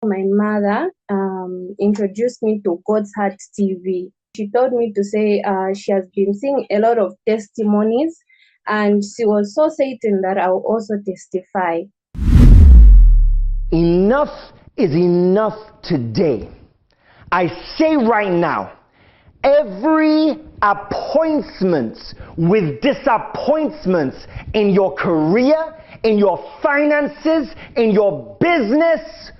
My mother introduced me to God's Heart TV. She told me to say she has been seeing a lot of testimonies, and she was so certain that I will also testify. Enough is enough today. I say right now, every appointment with disappointments in your career, in your finances, in your business,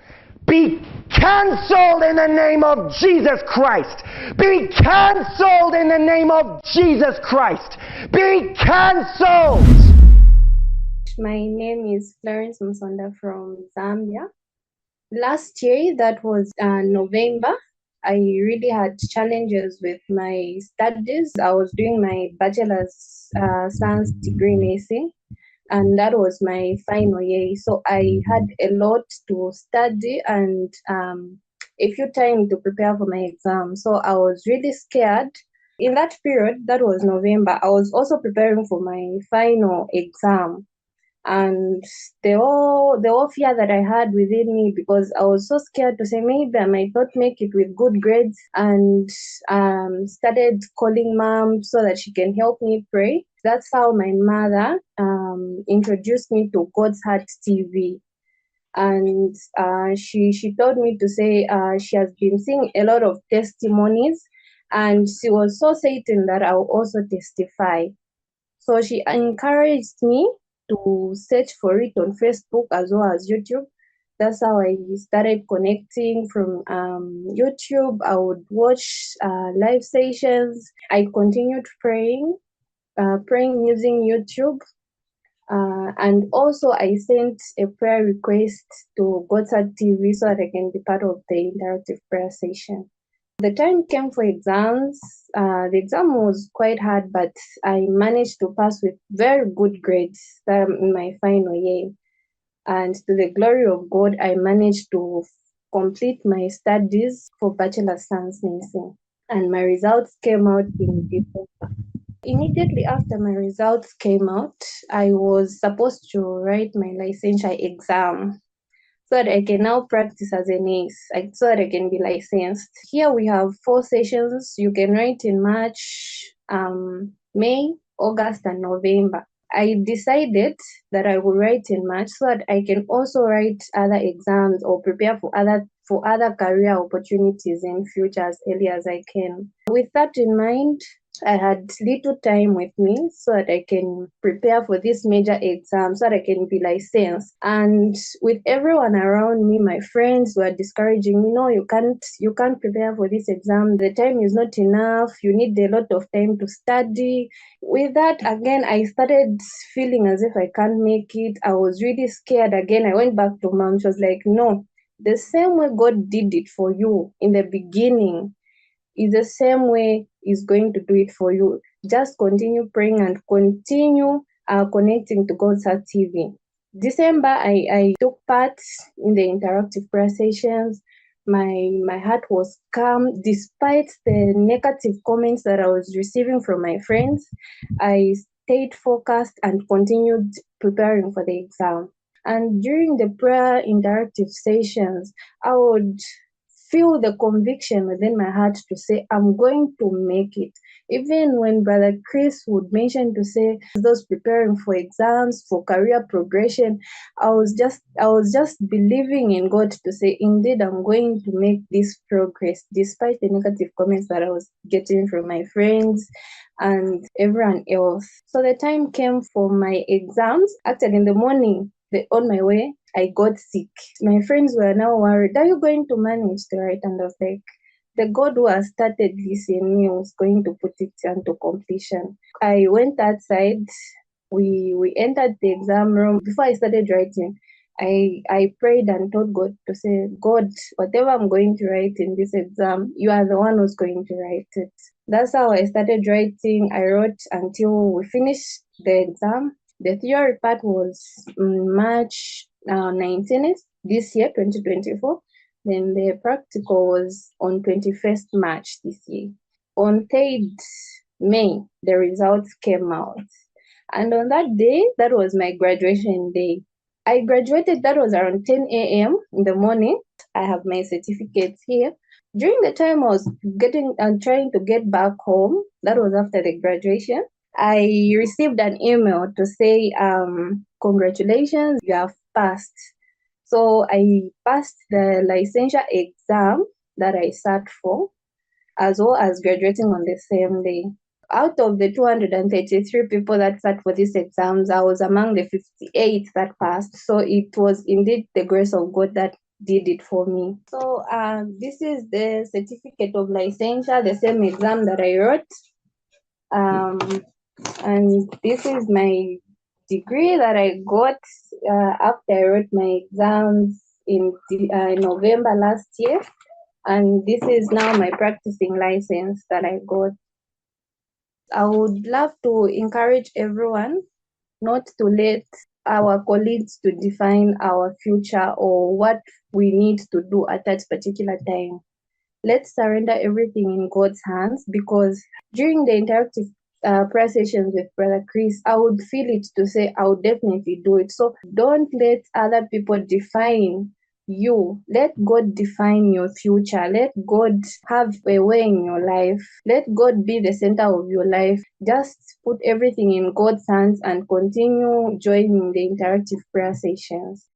be cancelled in the name of Jesus Christ. Be cancelled in the name of Jesus Christ. Be cancelled. My name is Florence Msonda from Zambia. Last year, that was November, I really had challenges with my studies. I was doing my bachelor's science degree in nursing, and that was my final year. So I had a lot to study and a few time to prepare for my exam. So I was really scared. In that period, that was November, I was also preparing for my final exam. And the whole fear that I had within me, because I was so scared to say maybe I might not make it with good grades, and started calling mom so that she can help me pray. That's how my mother introduced me to God's Heart TV. And she told me to say she has been seeing a lot of testimonies, and she was so certain that I will also testify. So she encouraged me to search for it on Facebook as well as YouTube. That's how I started connecting from YouTube. I would watch live sessions. I continued praying using YouTube. And also I sent a prayer request to God's Heart TV so that I can be part of the interactive prayer session. The time came for exams. The exam was quite hard, but I managed to pass with very good grades in my final year. And to the glory of God, I managed to complete my studies for Bachelor of Science Nursing. And my results came out in December. Immediately after my results came out, I was supposed to write my licensure exam, so that I can now practice as a nurse, so that I can be licensed. Here we have 4 sessions. You can write in March, May, August, and November. I decided that I will write in March so that I can also write other exams or prepare for other career opportunities in future as early as I can. With that in mind, I had little time with me so that I can prepare for this major exam, so that I can be licensed. And with everyone around me, my friends were discouraging me, no, you can't prepare for this exam. The time is not enough. You need a lot of time to study. With that, again, I started feeling as if I can't make it. I was really scared. Again, I went back to mom. She was like, no, the same way God did it for you in the beginning is the same way He's going to do it for you. Just continue praying and continue connecting to God's Heart TV. December, I took part in the interactive prayer sessions. My heart was calm despite the negative comments that I was receiving from my friends. I stayed focused and continued preparing for the exam. And during the prayer interactive sessions, I would feel the conviction within my heart to say, I'm going to make it. Even when Brother Chris would mention to say those preparing for exams, for career progression, I was just believing in God to say, indeed, I'm going to make this progress, despite the negative comments that I was getting from my friends and everyone else. So the time came for my exams. Actually, in the morning, on my way, I got sick. My friends were now worried, are you going to manage to write? And I was like, the God who has started this in me was going to put it into completion. I went outside. We entered the exam room. Before I started writing, I prayed and told God to say, God, whatever I'm going to write in this exam, you are the one who's going to write it. That's how I started writing. I wrote until we finished the exam. The theory part was March 19th this year, 2024. Then the practical was on 21st March this year. On 3rd May, the results came out. And on that day, that was my graduation day. I graduated, that was around 10 a.m. in the morning. I have my certificates here. During the time I was trying to get back home, that was after the graduation, I received an email to say, congratulations, you have passed. So I passed the licensure exam that I sat for, as well as graduating on the same day. Out of the 233 people that sat for these exams, I was among the 58 that passed. So it was indeed the grace of God that did it for me. So this is the certificate of licensure, the same exam that I wrote. And this is my degree that I got after I wrote my exams in November last year. And this is now my practicing license that I got. I would love to encourage everyone not to let our colleagues to define our future or what we need to do at that particular time. Let's surrender everything in God's hands, because during the interactive prayer sessions with Brother Chris, I would feel it to say I would definitely do it. So don't let other people define you. Let God define your future. Let God have a way in your life. Let God be the center of your life. Just put everything in God's hands and continue joining the interactive prayer sessions.